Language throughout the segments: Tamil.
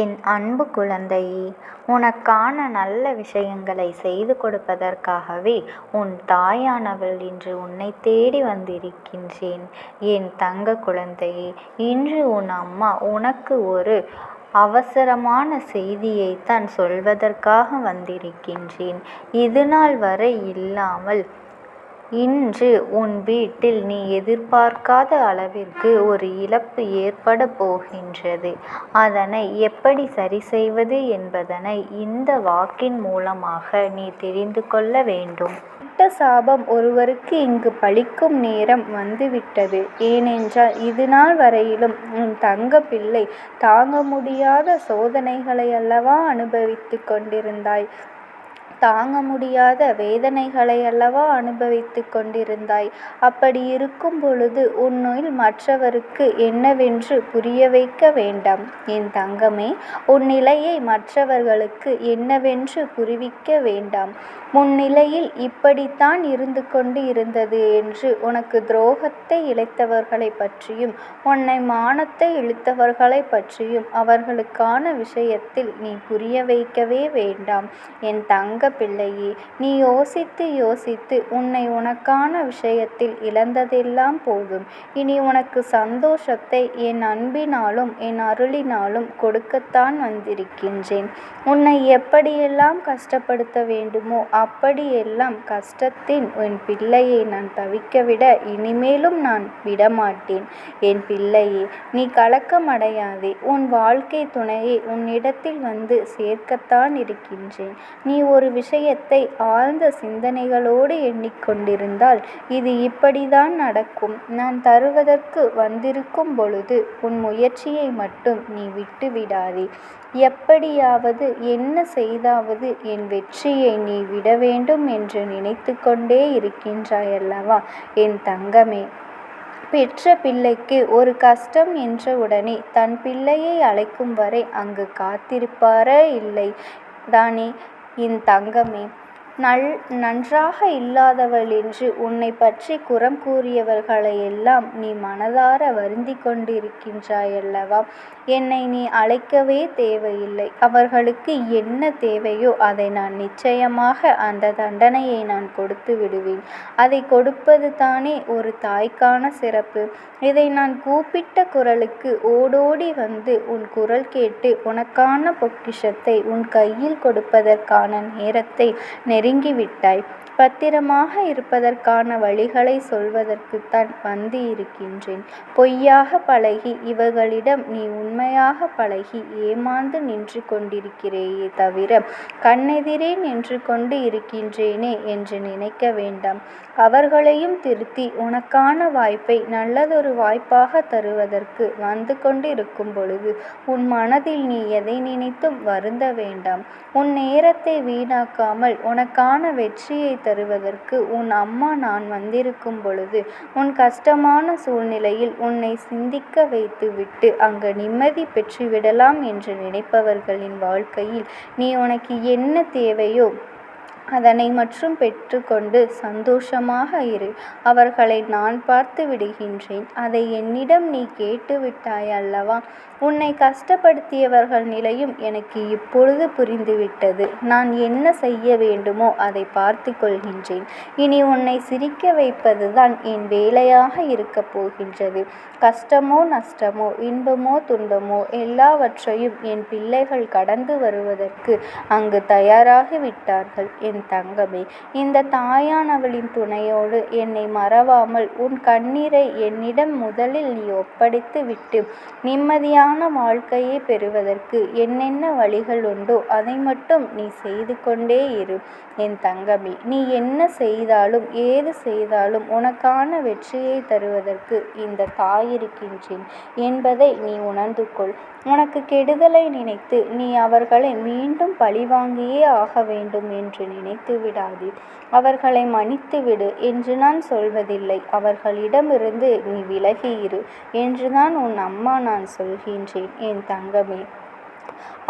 என் அன்பு குழந்தையே, உனக்கான நல்ல விஷயங்களை செய்து கொடுப்பதற்காகவே உன் தாயானவள் இன்று உன்னை தேடி வந்திருக்கின்றேன். என் தங்க குழந்தையே, இன்று உன் அம்மா உனக்கு ஒரு அவசரமான செய்தியைத்தான் சொல்வதற்காக வந்திருக்கின்றேன். இதுநாள் வரை இல்லாமல் இன்று உன் வீட்டில் நீ எதிர்பார்க்காத அளவிற்கு ஒரு இழப்பு ஏற்பட போகின்றது. அதனை எப்படி சரி செய்வது என்பதனை இந்த வாக்கின் மூலமாக நீ தெரிந்து கொள்ள வேண்டும். இட்ட சாபம் ஒருவருக்கு இங்கு பலிக்கும் நேரம் வந்துவிட்டது. ஏனென்றால் இதுநாள் வரையிலும் உன் தங்க பிள்ளை தாங்க முடியாத சோதனைகளை அல்லவா அனுபவித்து கொண்டிருந்தாய். தாங்க முடியாத வேதனைகளை அல்லவா அனுபவித்து கொண்டிருந்தாய். அப்படி இருக்கும் பொழுது உன்னில் மற்றவருக்கு என்னவென்று புரிய வைக்க வேண்டாம். என் தங்கமே, உன் நிலையை மற்றவர்களுக்கு என்னவென்று புரிவிக்க வேண்டாம். முன்னிலையில் இப்படித்தான் இருந்து கொண்டு இருந்தது என்று உனக்கு துரோகத்தை இழைத்தவர்களை பற்றியும் உன்னை மானத்தை இழுத்தவர்களை பற்றியும் அவர்களுக்கான விஷயத்தில் நீ புரிய வைக்கவே வேண்டாம். என் தங்க பிள்ளையே, நீ யோசித்து யோசித்து உனக்கான விஷயத்தில் இழந்ததெல்லாம் போதும். இனி உனக்கு சந்தோஷத்தை என் அன்பினாலும் என் அருளினாலும் கொடுக்கத்தான் வந்திருக்கின்றேன். உன்னை எப்படியெல்லாம் கஷ்டப்படுத்த வேண்டுமோ அப்படியெல்லாம் கஷ்டத்தின் என் பிள்ளையை நான் தவிக்கவிட இனிமேலும் நான் விடமாட்டேன். என் பிள்ளையே, நீ கலக்கமடையாதே. உன் வாழ்க்கை துணையை உன்னிடத்தில் வந்து சேர்க்கத்தான் இருக்கின்றேன். நீ ஒரு விஷயத்தை ஆழ்ந்த சிந்தனைகளோடு எண்ணிக்கொண்டிருந்தால் இது இப்படிதான் நடக்கும். நான் தருவதற்கு வந்திருக்கும் பொழுது உன் முயற்சியை மட்டும் நீ விட்டு விடாதே. எப்படியாவது என்ன செய்தாவது என் வெற்றியை நீ விட வேண்டும் என்று நினைத்து கொண்டே இருக்கின்றாயல்லவா என் தங்கமே. பெற்ற பிள்ளைக்கு ஒரு கஷ்டம் என்ற உடனே தன் பிள்ளையை அழைக்கும் வரை அங்கு காத்திருப்பாரே இல்லை தானே என் தங்கமே. நன்றாக இல்லாதவள் என்று உன்னை பற்றி குறம் கூறியவர்களையெல்லாம் நீ மனதார வருந்தி கொண்டிருக்கின்றாயல்லவா. என்னை நீ அழைக்கவே தேவையில்லை. அவர்களுக்கு என்ன தேவையோ அதை நான் நிச்சயமாக அந்த தண்டனையை நான் கொடுத்து விடுவேன். அதை கொடுப்பது தானே ஒரு தாய்க்கான சிறப்பு. இதை நான் கூப்பிட்ட குரலுக்கு ஓடோடி வந்து உன் குரல் கேட்டு உனக்கான பொக்கிஷத்தை உன் கையில் கொடுப்பதற்கான நேரத்தை நெருங்கிவிட்டாய். பத்திரமாக இருப்பதற்கான வழிகளை சொல்வதற்குத்தான் வந்து இருக்கின்றேன். பொய்யாக பழகி இவர்களிடம் நீ உண்மையாக பழகி ஏமாந்து நின்று கொண்டிருக்கிறேயே தவிர கண்ணெதிரே நின்று கொண்டு இருக்கின்றேனே என்று நினைக்க வேண்டாம். அவர்களையும் திருத்தி உனக்கான வாய்ப்பை நல்லதொரு வாய்ப்பாக தருவதற்கு வந்து கொண்டு இருக்கும் பொழுது உன் மனதில் நீ எதை நினைத்தும் வருந்த வேண்டாம். உன் நேரத்தை வீணாக்காமல் உனக்கான வெற்றியை தருவதற்கு உன் அம்மா நான் வந்திருக்கும் பொழுது உன் கஷ்டமான சூழ்நிலையில் உன்னை சிந்திக்க வைத்து விட்டு அங்கு நிம்மதி பெற்றுவிடலாம் என்று நினைப்பவர்களின் வாழ்க்கையில் நீ உனக்கு என்ன தேவையோ அதனை மற்றும் பெற்றுக்கொண்டு சந்தோஷமாக இரு. அவர்களை நான் பார்த்து விடுகின்றேன். அதை என்னிடம் நீ கேட்டு விட்டாய் அல்லவா. உன்னை கஷ்டப்படுத்தியவர்கள் நிலையும் எனக்கு இப்பொழுது புரிந்துவிட்டது. நான் என்ன செய்ய வேண்டுமோ அதை பார்த்து கொள்கின்றேன். இனி உன்னை சிரிக்க வைப்பதுதான் என் வேலையாக இருக்கப் போகின்றது. கஷ்டமோ நஷ்டமோ இன்பமோ துன்பமோ எல்லாவற்றையும் என் பிள்ளைகள் கடந்து வருவதற்கு அங்கு தயாராகி விட்டார்கள். என் தங்கமே, இந்த தாயானவளின் துணையோடு என்னை மறவாமல் உன் கண்ணீரை என்னிடம் முதலில் நீ ஒப்படைத்து விட்டு நிம்மதியான வாழ்க்கையை பெறுவதற்கு என்னென்ன வழிகள் உண்டோ அதை மட்டும் நீ செய்து கொண்டே இரு. என் தங்கமே, நீ என்ன செய்தாலும் ஏது செய்தாலும் உனக்கான வெற்றியை தருவதற்கு இந்த தாயிருக்கின்றேன் என்பதை நீ உணர்ந்து கொள். உனக்கு கெடுதலை நினைத்து நீ அவர்களை மீண்டும் பழிவாங்கியே ஆக வேண்டும் என்று நினைத்து விடாதே. அவர்களை மன்னித்து விடு என்று நான் சொல்வதில்லை. அவர்களிடமிருந்து நீ விலகி இரு என்றுதான் உன் அம்மா நான் சொல்கின்றேன். என் தங்கமே,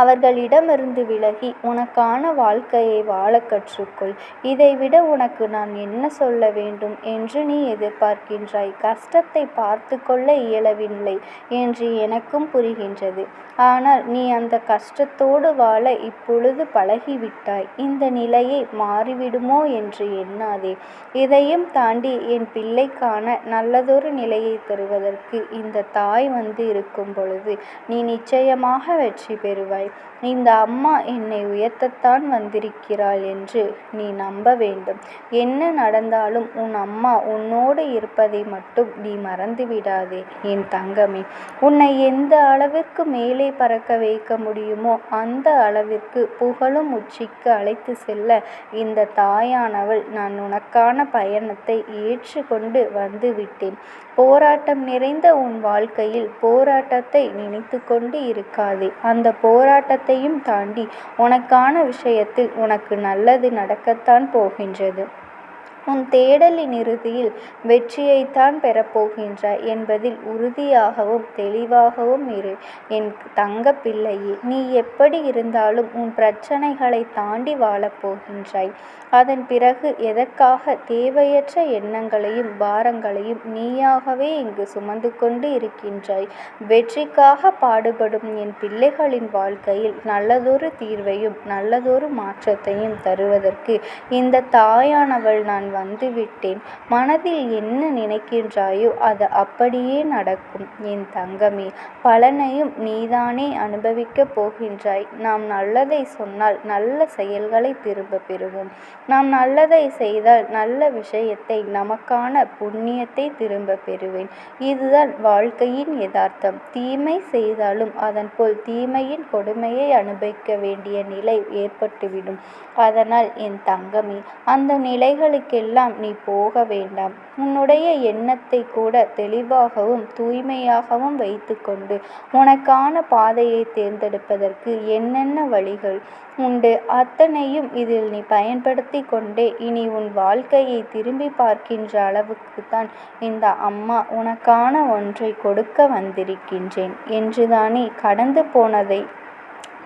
அவர்களிடமிருந்து விலகி உனக்கான வாழ்க்கையை வாழக் கற்றுக்கொள். இதைவிட உனக்கு நான் என்ன சொல்ல வேண்டும் என்று நீ எதிர்பார்க்கின்றாய். கஷ்டத்தை பார்த்து கொள்ள இயலவில்லை என்று எனக்கும் புரிகின்றது. ஆனால் நீ அந்த கஷ்டத்தோடு வாழ இப்பொழுது பழகிவிட்டாய். இந்த நிலையை மாறிவிடுமோ என்று எண்ணாதே. இதையும் தாண்டி என் பிள்ளைக்கான நல்லதொரு நிலையை தருவதற்கு இந்த தாய் வந்து இருக்கும் பொழுது நீ நிச்சயமாக வெற்றி பெறுவாய். இந்த அம்மா என்னை உயர்த்தத்தான் வந்திருக்கிறாள் என்று நீ நம்ப வேண்டும். என்ன நடந்தாலும் உன் அம்மா உன்னோடு இருப்பதை மட்டும் நீ மறந்துவிடாதே என் தங்கமே. உன்னை எந்த அளவிற்கு மேலே பறக்க வைக்க முடியுமோ அந்த அளவிற்கு புகழும் உச்சிக்கு அழைத்து செல்ல இந்த தாயானவள் நான் உனக்கான பயணத்தை ஏற்றுக்கொண்டு வந்து விட்டேன். போராட்டம் நிறைந்த உன் வாழ்க்கையில் போராட்டத்தை நினைத்து கொண்டு இருக்காதே. அந்த போராட்டத்தையும் தாண்டி உனக்கான விஷயத்தில் உனக்கு நல்லது நடக்கத்தான் போகின்றது. உன் தேடலின் இறுதியில் வெற்றியைத்தான் பெறப்போகின்றாய் என்பதில் உறுதியாகவும் தெளிவாகவும் இரு என் தங்க பிள்ளையே. நீ எப்படி இருந்தாலும் உன் பிரச்சனைகளை தாண்டி வாழப்போகின்றாய். அதன் பிறகு எதற்காக தேவையற்ற எண்ணங்களையும் பாரங்களையும் நீயாகவே இங்கு சுமந்து கொண்டு இருக்கின்றாய்? வெற்றிக்காக பாடுபடும் என் பிள்ளைகளின் வாழ்க்கையில் நல்லதொரு தீர்வையும் நல்லதொரு மாற்றத்தையும் தருவதற்கு இந்த தாயானவள் நான் வந்துவிட்டேன். மனதில் என்ன நினைக்கின்றாயோ அது அப்படியே நடக்கும் என் தங்கமே. பலனையும் நீதானே அனுபவிக்கப் போகின்றாய். நாம் நல்லதை சொன்னால் நல்ல செயல்களை திரும்ப பெறுவோம். நாம் நல்லதை செய்தால் நல்ல விஷயத்தை நமக்கான புண்ணியத்தை திரும்ப பெறுவேன். இதுதான் வாழ்க்கையின் யதார்த்தம். தீமை செய்தாலும் அதன் போல் தீமையின் கொடுமையை அனுபவிக்க வேண்டிய நிலை ஏற்பட்டுவிடும். அதனால் என் தங்கமே, அந்த நிலைகளுக்கெல்லாம் நீ போக வேண்டாம். உன்னுடைய எண்ணத்தை கூட தெளிவாகவும் தூய்மையாகவும் வைத்து கொண்டு உனக்கான பாதையை தேர்ந்தெடுப்பதற்கு என்னென்ன வழிகள் உண்டு அத்தனையும் இதில் நீ பயன்படுத்தி கொண்டே இனி உன் வாழ்க்கையை திரும்பி பார்க்கின்ற அளவுக்கு தான் இந்த அம்மா உனக்கான ஒன்றை கொடுக்க வந்திருக்கின்றேன் என்றுதானே கடந்து போனதை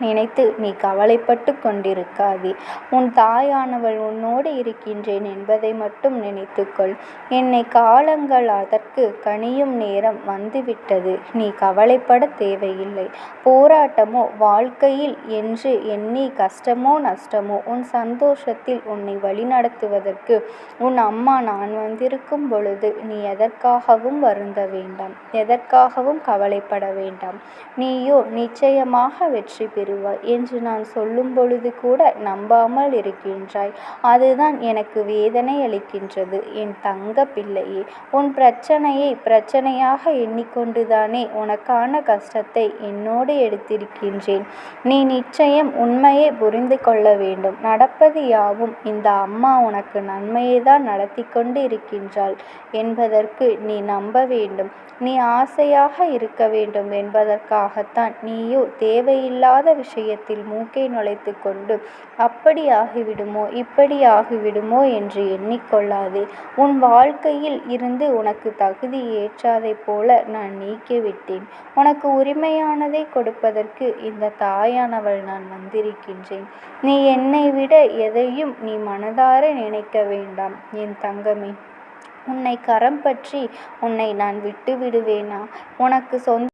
நினைத்து நீ கவலைப்பட்டு கொண்டிருக்காதே. உன் தாயானவள் உன்னோடு இருக்கின்றேன் என்பதை மட்டும் நினைத்துக்கொள். என்னை காலங்கள் அதற்கு கனியும் நேரம் வந்துவிட்டது. நீ கவலைப்பட தேவையில்லை. போராட்டமோ வாழ்க்கையில் என்று எண்ணி கஷ்டமோ நஷ்டமோ உன் சந்தோஷத்தில் உன்னை வழிநடத்துவதற்கு உன் அம்மா நான் வந்திருக்கும் பொழுது நீ எதற்காகவும் வருந்த வேண்டாம். எதற்காகவும் கவலைப்பட வேண்டாம். நீயோ நிச்சயமாக வெற்றி பெறுவாய் என்று நான் சொல்லும் பொழுது கூட நம்பாமல் இருக்கின்றாய். அதுதான் எனக்கு வேதனை அளிக்கின்றது என் தங்க பிள்ளையே. உன் பிரச்சனையை பிரச்சனையாக எண்ணிக்கொண்டுதானே உனக்கான கஷ்டத்தை என்னோடு எடுத்திருக்கின்றேன். நீ நிச்சயம் உண்மையை புரிந்து கொள்ள வேண்டும். நடப்பது யாவும் இந்த அம்மா உனக்கு நன்மையை தான் நடத்தி கொண்டு இருக்கின்றாள் என்பதற்கு நீ நம்ப வேண்டும். நீ ஆசையாக இருக்க வேண்டும் என்பதற்காகத்தான் நீயோ தேவையில்லாத விஷயத்தில் மூக்கை நுழைத்து கொண்டு அப்படி ஆகிவிடுமோ இப்படி ஆகிவிடுமோ என்று எண்ணிக்கொள்ளாதே. உன் வாழ்க்கையில் இருந்து உனக்கு தகுதி ஏற்றாதைப் போல நான் நீக்கிவிட்டேன். உனக்கு உரிமையானதை கொடுப்பதற்கு இந்த தாயானவள் நான் வந்திருக்கின்றேன். நீ என்னை விட எதையும் நீ மனதார நினைக்க வேண்டாம் என் தங்கமே. உன்னை கரம் பற்றி உன்னை நான் விட்டு விடுவேனா? உனக்கு சொந்த